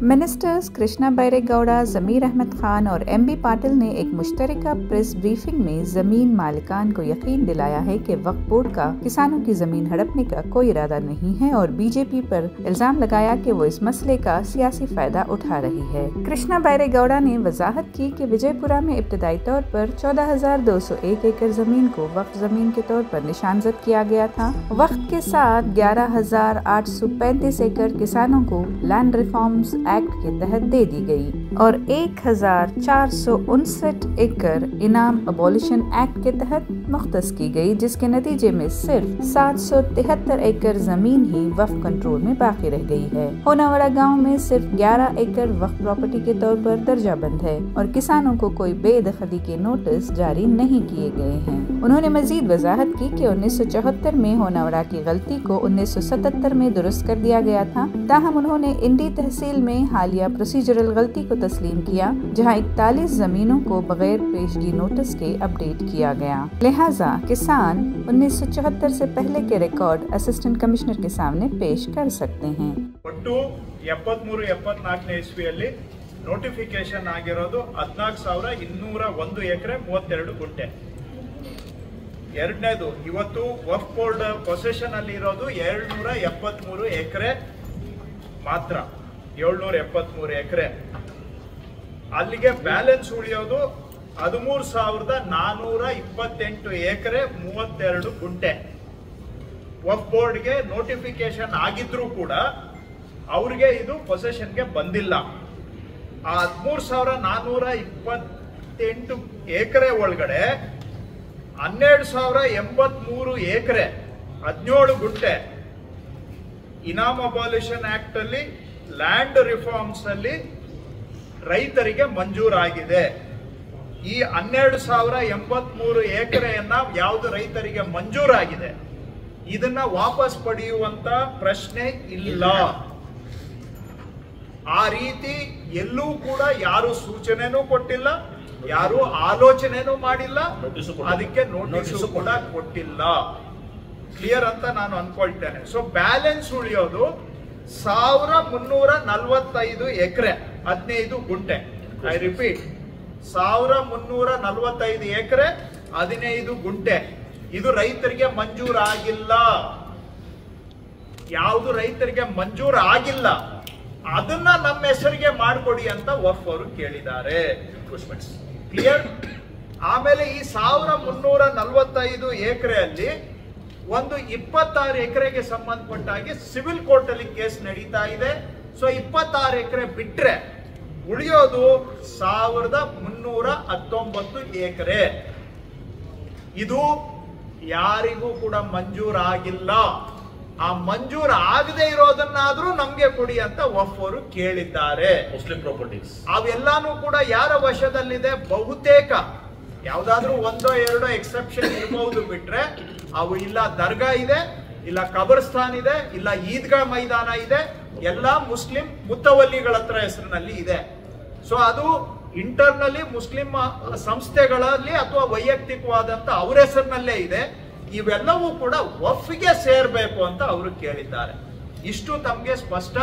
Ministers Krishna Byre Gowda, ज़मीर अहमद खान और MB Patil ने एक मुश्तरका प्रेस ब्रीफिंग में ज़मीन मालिकान को यकीन दिलाया है कि वक्फ बोर्ड का किसानों की ज़मीन हड़पने का कोई इरादा नहीं है और बीजेपी पर इल्ज़ाम लगाया कि वो इस मसले का सियासी फायदा उठा रही है। कृष्णा बैरेगौड़ा ने वजाहत की कि विजयपुरा में इब्तदाई तौर पर 14,201 एकड़ ज़मीन को वक्फ ज़मीन के तौर पर निशानजद किया गया था। वक्त के साथ 11,835 एकड़ किसानों को लैंड रिफॉर्म्स एक्ट के तहत दे दी गई और 1,459 एकड़ इनाम अबॉलिशन एक्ट के तहत मुख्तस की गई, जिसके नतीजे में सिर्फ 773 एकड़ जमीन ही वक्फ कंट्रोल में बाकी रह गई है। होनावाड़ा गांव में सिर्फ 11 एकड़ वक्फ प्रॉपर्टी के तौर पर दर्जाबंद है और किसानों को कोई बेदखली के नोटिस जारी नहीं किए गए हैं। उन्होंने मजीद वजाहत की कि 1974 में होनावाड़ा की गलती को 1977 में दुरुस्त कर दिया गया था। ताहम उन्होंने इंडी तहसील में हालिया प्रोसीजरल गलती को तस्लीम किया, जहां 41 जमीनों को बगैर पेशगी नोटिस के अपडेट किया गया। लिहाजा किसान 1974 से पहले के रिकॉर्ड असिस्टेंट कमिश्नर के सामने पेश कर सकते हैं। 73-74 ಇಸ್ವಿಯಲ್ಲಿ ನೋಟಿಫಿಕೇಶನ್ ಆಗಿರೋದು 14,201 ಎಕರೆ 32 ಗುಂಟೆ. ಎರಡನೇದು ಇವತ್ತು ವಕ್ಫ್ ಬೋರ್ಡ್ ಪೊಸೆಷನ್ ಅಲ್ಲಿ ಇರೋದು 773 ಎಕರೆ ಮಾತ್ರ. 773 ಎಕರೆ. ಅಲ್ಲಿಗೆ ಬ್ಯಾಲೆನ್ಸ್ ಉಳಿಯೋದು 13,428 ಎಕರೆ 32 ಗುಂಟೆ. ವಕ್ಫ್ ಬೋರ್ಡ್ಗೆ ನೋಟಿಫಿಕೇಶನ್ ಆಗಿದ್ರೂ ಕೂಡ ಅವ್ರಿಗೆ ಇದು ಪೊಸೆಷನ್ಗೆ ಬಂದಿಲ್ಲ. ಆ 13,428 ಎಕರೆ ಒಳಗಡೆ 12,083 ಎಕರೆ 17 ಗುಂಟೆ ಇನಾಮ್ ಅಬಾಲಿಷನ್ ಆಕ್ಟ್ ಅಲ್ಲಿ ಲ್ಯಾಂಡ್ ರಿಫಾರ್ಮ್ಸ್ ಅಲ್ಲಿ ರೈತರಿಗೆ ಮಂಜೂರಾಗಿದೆ. ಈ 12,083 ಎಕರೆಯನ್ನ ಯಾವುದು ರೈತರಿಗೆ ಮಂಜೂರಾಗಿದೆ ಇದನ್ನ ವಾಪಸ್ ಪಡೆಯುವಂತ ಪ್ರಶ್ನೆ ಇಲ್ಲ. ಆ ರೀತಿ ಎಲ್ಲೂ ಕೂಡ ಯಾರು ಸೂಚನೆನೂ ಕೊಟ್ಟಿಲ್ಲ, ಯಾರು ಆಲೋಚನೆನೂ ಮಾಡಿಲ್ಲ, ಅದಕ್ಕೆ ನೋಟಿಸ್ ಕೂಡ ಕೊಟ್ಟಿಲ್ಲ. ಕ್ಲಿಯರ್ ಅಂತ ನಾನು ಅನ್ಕೊಳ್ತೇನೆ. ಸೊ ಬ್ಯಾಲೆನ್ಸ್ ಉಳಿಯೋದು 1,345 ಎಕರೆ 15 ಗುಂಟೆ. ಐ ರಿಪೀಟ್, 1,345 ಎಕರೆ 15 ಗುಂಟೆ. ಇದು ರೈತರಿಗೆ ಮಂಜೂರಾಗಿಲ್ಲ. ಯಾವುದು ರೈತರಿಗೆ ಮಂಜೂರು ಆಗಿಲ್ಲ ಅದನ್ನ ನಮ್ಮ ಹೆಸರಿಗೆ ಮಾಡಿಕೊಡಿ ಅಂತ ವಕ್ಫ್ ಅವರು ಕೇಳಿದ್ದಾರೆ. ಕ್ಲಿಯರ್. ಆಮೇಲೆ ಈ 1,345 ಎಕರೆಯಲ್ಲಿ ಒಂದು 26 ಎಕರೆಗೆ ಸಂಬಂಧಪಟ್ಟ ಹಾಗೆ ಸಿವಿಲ್ ಕೋರ್ಟ್ ಅಲ್ಲಿ ಕೇಸ್ ನಡೀತಾ ಇದೆ. ಸೊ 26 ಎಕರೆ ಬಿಟ್ರೆ ಉಳಿಯೋದು 1,319 ಎಕರೆ. ಇದು ಯಾರಿಗೂ ಕೂಡ ಮಂಜೂರಾಗಿಲ್ಲ. ಆ ಮಂಜೂರು ಆಗದೆ ಇರೋದನ್ನಾದ್ರೂ ನಮ್ಗೆ ಕೊಡಿ ಅಂತ ವಕ್ಫ್ ಅವರು ಕೇಳಿದ್ದಾರೆ. ಮುಸ್ಲಿಂ ಪ್ರಾಪರ್ಟೀಸ್ ಅವೆಲ್ಲಾನು ಕೂಡ ಯಾರ ವಶದಲ್ಲಿದೆ? ಬಹುತೇಕ ಯಾವ್ದಾದ್ರೂ ಒಂದೋ ಎರಡೋ ಎಕ್ಸೆಪ್ಷನ್ ಇರಬಹುದು ಬಿಟ್ರೆ ಅವು ಇಲ್ಲ ದರ್ಗಾ ಇದೆ, ಇಲ್ಲ ಕಬರ್ಸ್ತಾನ್ ಇದೆ, ಇಲ್ಲ ಈದ್ಗಾ ಮೈದಾನ ಇದೆ, ಎಲ್ಲಾ ಮುಸ್ಲಿಂ ಮುತ್ತವಲ್ಲಿಗಳ ಹತ್ರ ಹೆಸರಿನಲ್ಲಿ ಇದೆ. ಸೊ ಅದು ಇಂಟರ್ನಲ್ಲಿ ಮುಸ್ಲಿಂ ಸಂಸ್ಥೆಗಳಲ್ಲಿ ಅಥವಾ ವೈಯಕ್ತಿಕವಾದಂತ ಅವ್ರ ಹೆಸರಿನಲ್ಲೇ ಇದೆ. ಇವೆಲ್ಲವೂ ಕೂಡ ವಕ್ಫ್ಗೆ ಸೇರ್ಬೇಕು ಅಂತ ಅವರು ಕೇಳಿದ್ದಾರೆ. ಇಷ್ಟು ತಮ್ಗೆ ಸ್ಪಷ್ಟ.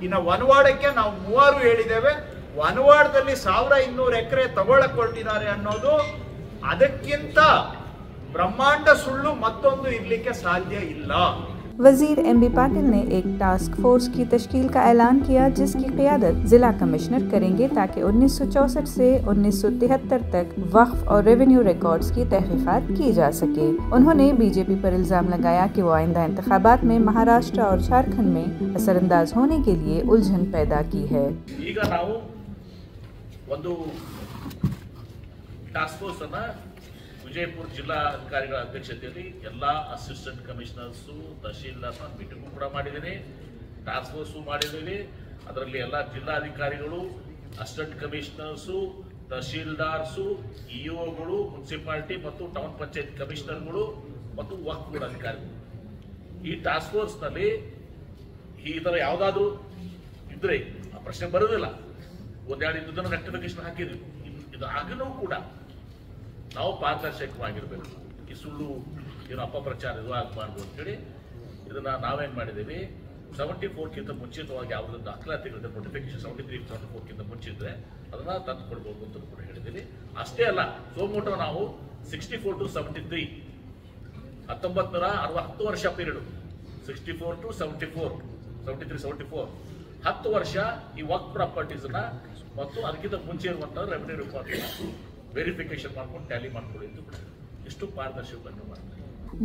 ಇನ್ನು ವನವಾಡಕ್ಕೆ ನಾವು 3 ಹೇಳಿದ್ದೇವೆ. ವನವಾಡದಲ್ಲಿ 1,200 ಎಕರೆ ತಗೊಳಕ್ ಹೊರಟಿದ್ದಾರೆ ಅನ್ನೋದು ಅದಕ್ಕಿಂತ ಬ್ರಹ್ಮಾಂಡ ಸುಳ್ಳು ಮತ್ತೊಂದು ಇರ್ಲಿಕ್ಕೆ ಸಾಧ್ಯ ಇಲ್ಲ. वजीर एमबी पाटिल ने एक टास्क फोर्स की तश्कील का ऐलान किया, जिसकी क़ियादत जिला कमिश्नर करेंगे ताकि 1964 से 1973 तक वक्फ और रेवेन्यू रिकॉर्ड्स की तहकीकात की जा सके। उन्होंने बीजेपी पर इल्ज़ाम लगाया कि वो आइंदा इंतखाबात में महाराष्ट्र और झारखंड में असरअंदाज होने के लिए उलझन पैदा की है। ಈಗ ನಾವು ಒಂದು ಟಾಸ್ಕ್ ಫೋರ್ಸ್ ಅನ್ನ ವಿಜಯಪುರ ಜಿಲ್ಲಾಧಿಕಾರಿಗಳ ಅಧ್ಯಕ್ಷತೆಯಲ್ಲಿ ಎಲ್ಲ ಅಸಿಸ್ಟೆಂಟ್ ಕಮಿಷನರ್ಸು ತಹಶೀಲ್ದಾರ್ ಮೀಟಿಂಗು ಕೂಡ ಮಾಡಿದ್ದೀನಿ. ಟಾಸ್ಕ್ ಫೋರ್ಸು ಮಾಡಿದ್ದೀವಿ. ಅದರಲ್ಲಿ ಎಲ್ಲ ಜಿಲ್ಲಾಧಿಕಾರಿಗಳು, ಅಸಿಸ್ಟೆಂಟ್ ಕಮಿಷನರ್ಸು, ತಹಶೀಲ್ದಾರ್ಸು, ಇಒಗಳು, ಮುನ್ಸಿಪಾಲಿಟಿ ಮತ್ತು ಟೌನ್ ಪಂಚಾಯತ್ ಕಮಿಷನರ್ಗಳು ಮತ್ತು ವಕ್ಫ್ ಬೋರ್ಡ್ ಅಧಿಕಾರಿಗಳು ಈ ಟಾಸ್ಕ್ ಫೋರ್ಸ್ನಲ್ಲಿ ಈ ಥರ ಯಾವುದಾದ್ರೂ ಇದ್ರೆ ಆ ಪ್ರಶ್ನೆ ಬರೋದಿಲ್ಲ. ಒಂದೆರಡು ಇದ್ದನ್ನು ರೆಕ್ಟಿಫಿಕೇಶನ್ ಹಾಕಿದ್ವಿ. ಇದು ಆಗಲೂ ಕೂಡ ನಾವು ಪಾರದರ್ಶಕವಾಗಿರ್ಬೇಕು. ಈ ಸುಳ್ಳು ಏನು ಅಪಪ್ರಚಾರ ಇದು ಆಗಬಾರ್ದು ಅಂತೇಳಿ ಇದನ್ನ ನಾವೇನ್ ಮಾಡಿದ್ದೀವಿ, 74ಕ್ಕಿಂತ ಮುಂಚಿತವಾಗಿ ಯಾವುದೋ ದಾಖಲಾತಿಗಳಿದೆ ನೋಟಿಫಿಕೇಶನ್ 73 74ಕ್ಕಿಂತ ಮುಂಚಿದ್ರೆ ಅದನ್ನ ತಂದು ಕೊಡ್ಬೋದು ಅಂತ ಕೂಡ ಹೇಳಿದ್ದೀನಿ. ಅಷ್ಟೇ ಅಲ್ಲ, ಸೋಮೋಟೋ ನಾವು 64 to 73 1960 ವರ್ಷ ಪೀರಿಯಡ್ 64 to 74 73 74 10 ವರ್ಷ ಈ ವರ್ಕ್ ಪ್ರಾಪರ್ಟೀಸ್ನ ಮತ್ತು ಅದಕ್ಕಿಂತ ಮುಂಚೆ ಇರುವಂತಹ ರೆವೆನ್ಯೂ ರಿಪಾರ್ಟ್ ವೆರಿಫಿಕೇಶನ್ ಮಾಡ್ಕೊಂಡು ಟ್ಯಾಲಿ ಮಾಡ್ಕೊಳ್ಳಿ ಅಂತ ಇಷ್ಟು ಪಾರದರ್ಶಕವನ್ನು ಮಾಡ್ತಾರೆ.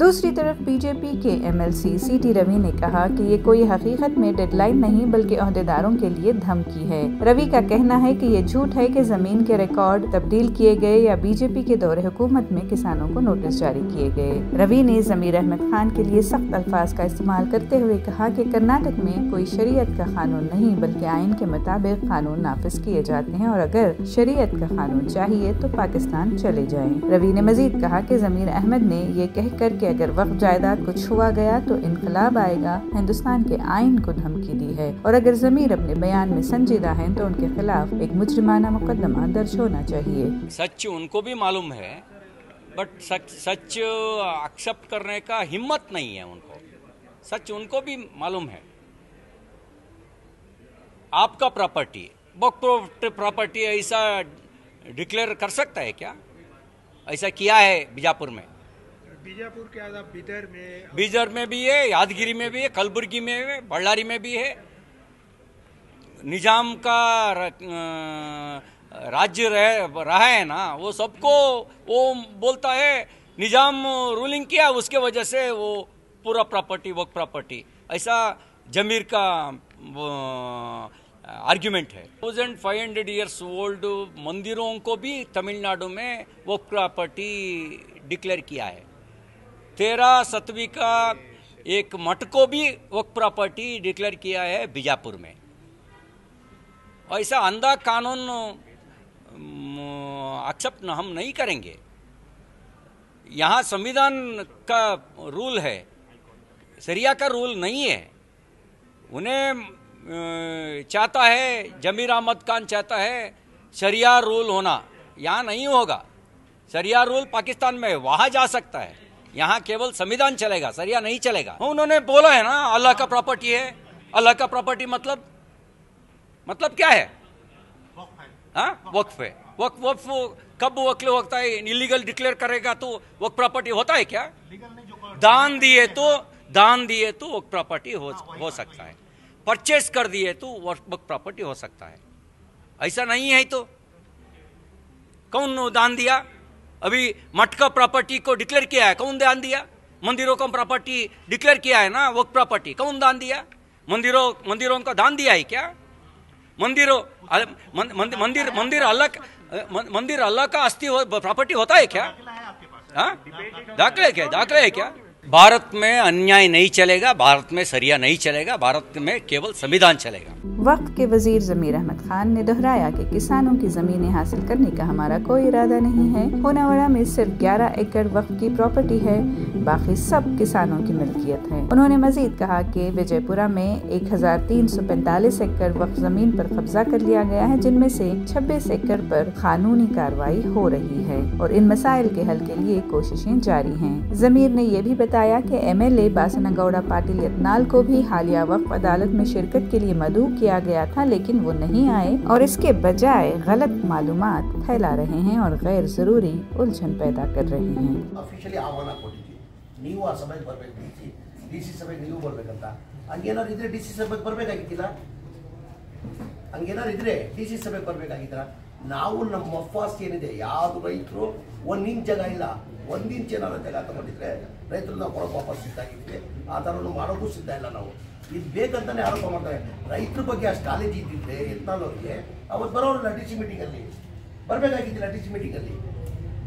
दूसरी तरफ बीजेपी के एमएलसी सीटी रवि ने कहा कि ये कोई हकीकत में डेडलाइन नहीं बल्कि ओहदेदारों के लिए धमकी है। रवि का कहना है कि ये झूठ है कि जमीन के रिकॉर्ड तब्दील किए गए या बीजेपी के दौरे हुकूमत में किसानों को नोटिस जारी किए गए। रवि ने जमीर अहमद खान के लिए सख्त अल्फाज का इस्तेमाल करते हुए कहा कि कर्नाटक में कोई शरीयत का कानून नहीं बल्कि आइन के मुताबिक कानून नाफिज किए जाते हैं और अगर शरीयत का कानून चाहिए तो पाकिस्तान चले जाएं। रवि ने मजीद कहा कि जमीर अहमद ने ये कहकर कि अगर वक्फ जायदाद को छुआ गया तो इनकलाब आएगा, हिंदुस्तान के आइन को धमकी दी है और अगर जमीर अपने बयान में संजीदा हैं तो उनके खिलाफ एक मुजरिमाना मुकदमा दर्ज होना चाहिए। सच उनको भी मालूम है बट सच एक्सेप्ट करने का हिम्मत नहीं है उनको। सच उनको भी मालूम है। आपका प्रॉपर्टी वक्फ प्रॉपर्टी ऐसा डिक्लेयर कर सकता है क्या? ऐसा किया है बीजापुर में, बीजापुर के आधा बीदर में भी है, यादगिरी में भी है, कलबुर्गी में है, बल्लारी में भी है। निजाम का राज्य रहा है ना, वो सबको वो बोलता है निजाम रूलिंग किया उसके वजह से वो पूरा प्रॉपर्टी वर्क प्रॉपर्टी ऐसा जमीर का आर्ग्यूमेंट है। 1500 ईयर्स ओल्ड मंदिरों को भी तमिलनाडु में वर्क प्रॉपर्टी डिक्लेयर किया है। 13 सतवीं का एक मठ को भी वक्फ प्रॉपर्टी डिक्लेयर किया है बीजापुर में। ऐसा अंधा कानून एक्सेप्ट हम नहीं करेंगे। यहाँ संविधान का रूल है, शरिया का रूल नहीं है। उन्हें चाहता है, जमीर अहमद खान चाहता है शरिया रूल होना, यहाँ नहीं होगा। शरिया रूल पाकिस्तान में वहाँ जा सकता है, यहाँ केवल संविधान चलेगा, शरिया नहीं चलेगा। उन्होंने बोला है ना अल्लाह का प्रॉपर्टी है। अल्लाह का प्रॉपर्टी मतलब क्या है? हाँ, वक्फ है। वक्फ कब वक्फ होता है? इलीगल डिक्लेयर करेगा तो वक्फ प्रॉपर्टी होता है क्या? दान दिए तो वक्फ प्रॉपर्टी हो सकता है। परचेस कर दिए तो वक्फ प्रॉपर्टी हो सकता है। ऐसा नहीं है तो कौन दान दिया? अभी मठ का प्रॉपर्टी को डिक्लेयर किया है, कौन दान दिया? मंदिरों का प्रॉपर्टी डिक्लेयर किया है ना वक्फ प्रॉपर्टी, कौन दान दिया? मंदिरों का दान दिया है क्या? मंदिर अल्लाह का अस्थि प्रॉपर्टी होता है क्या? हाँ, दाखले है क्या? भारत में अन्याय नहीं चलेगा, भारत में शरिया नहीं चलेगा, भारत में केवल संविधान चलेगा। वक्फ के वजीर जमीर अहमद खान ने दोहराया कि किसानों की जमीनें हासिल करने का हमारा कोई इरादा नहीं है। होनावाड़ा में सिर्फ 11 एकड़ वक्फ की प्रॉपर्टी है, बाकी सब किसानों की मिल्कियत है। उन्होंने मजीद कहा कि विजयपुरा में 1345 एकड़ वक्फ जमीन पर कब्जा कर लिया गया है, जिनमें से 26 एकड़ पर कानूनी कार्रवाई हो रही है और इन मसाइल के हल के लिए कोशिशें जारी हैं। जमीर ने यह भी बताया कि MLA बासनागौड़ा पाटिल यत्नाल को भी हालिया वक्फ अदालत में शिरकत के लिए मदऊ किया गया था, लेकिन वो नहीं आए और इसके बजाय गलत मालूमात फैला रहे हैं और गैर जरूरी उलझन पैदा कर रहे हैं। ಅಫಿಷಿಯಲಿ ಆಹ್ವಾನ ಕೊಟ್ಟಿದ್ದೀವಿ, ನೀವು ಆ ಸಭೆಗೆ ಬರಬೇಕು, DC ಸಭೆಗೆ ನೀವು ಬರಬೇಕಂತ. ಹಂಗೇನಾದ್ರು ಇದ್ರೆ DC ಸಭೆಗೆ ಬರಬೇಕಾಗಿತ್ತಿಲ್ಲ, ಹಂಗೇನಾದ್ರು ಇದ್ರೆ DC ಸಭೆಗೆ ಬರಬೇಕಾಗಿತ್ತಲ್ಲ. ನಾವು ನಮ್ಮ ಮಫಾಸ್ತಿ ಏನಿದೆ, ಯಾವುದು ರೈತರು 1 ಇಂಚ್ ಜಾಗ ಇಲ್ಲ, 1 ಇಂಚ್ ಏನಾದ್ರು ಜಾಗ ತಗೊಂಡಿದ್ರೆ ರೈತರು ನಾವು ಕೊಡೋಕೆ ವಾಪಸ್ ಸಿದ್ಧಾಗಿದ್ವಿ. ಆ ಥರನು ಮಾಡೋಕ್ಕೂ ಸಿದ್ಧ ಇಲ್ಲ ನಾವು. ಇದು ಬೇಕಂತಾನೆ ಆರೋಪ ಮಾಡ್ತಾರೆ. ರೈತರ ಬಗ್ಗೆ ಅಷ್ಟು ಕಾಳಜಿ ಇದ್ದಿದ್ರೆ ಯತ್ನಾಳವ್ರಿಗೆ ಅವತ್ತು ಬರೋರಲ್ಲ DC ಮೀಟಿಂಗಲ್ಲಿ ಬರಬೇಕಾಗಿದ್ದಿಲ್ಲ. DC ಮೀಟಿಂಗಲ್ಲಿ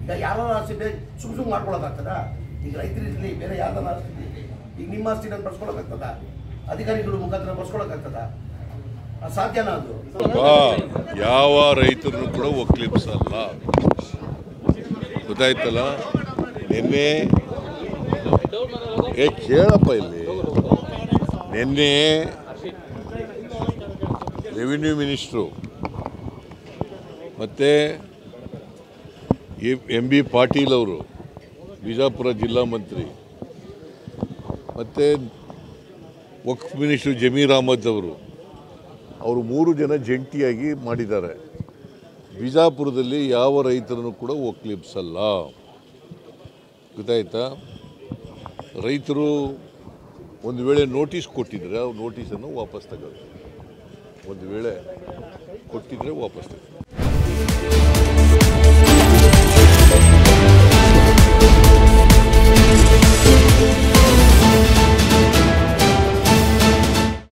ಈಗ ಯಾರೋ ಆಸ್ತಿ ಸುಮ್ ಮಾಡ್ಕೊಳಕ್ಕಾಗ್ತದ? ಈಗ ರೈತರು ಇರಲಿ, ಬೇರೆ ಯಾವ್ದಾರ ಆಸ್ತಿ ಇರಲಿ, ಈಗ ನಿಮ್ಮ ಆಸ್ತಿ ನಾನು ಬರ್ಸ್ಕೊಳಕ್ಕಾಗ್ತದ? ಅಧಿಕಾರಿಗಳು ಮುಖಾಂತರ ಬರ್ಸ್ಕೊಳಕ್ಕಾಗ್ತದ? ಸಾಧ್ಯನಾ? ಅದು ಯಾವ ರೈತರನ್ನು ಕೂಡ ಒಕ್ಕಲಿಪ್ಸಲ್ಲ, ಗೊತ್ತಾಯ್ತಲ್ಲ. ನಿನ್ನೆ ಕೇಳಪ್ಪ, ಇಲ್ಲಿ ನಿನ್ನೆ ರೆವಿನ್ಯೂ ಮಿನಿಸ್ಟ್ರು ಮತ್ತು MB ಪಾಟೀಲ್ ಅವರು, ಬಿಜಾಪುರ ಜಿಲ್ಲಾ ಮಂತ್ರಿ, ಮತ್ತು ವಕ್ಫ್ ಮಿನಿಸ್ಟರ್ ಜಮೀರ್ ಅಹಮದ್ ಅವರು 3 ಜನ ಜಂಟಿಯಾಗಿ ಮಾಡಿದ್ದಾರೆ. ಬಿಜಾಪುರದಲ್ಲಿ ಯಾವ ರೈತರನ್ನು ಕೂಡ ಒಕ್ಕಲಿಬ್ಸಲ್ಲ. ಗೊತ್ತಾಯ್ತಾ? ರೈತರು ಒಂದು ವೇಳೆ ನೋಟಿಸ್ ಕೊಟ್ಟಿದ್ರೆ ಆ ನೋಟಿಸನ್ನು ವಾಪಸ್ ತಗೊಳ್ಳಿ. ಒಂದು ವೇಳೆ ಕೊಟ್ಟಿದ್ರೆ ವಾಪಸ್ ತಗೊಳ್ಳಿ.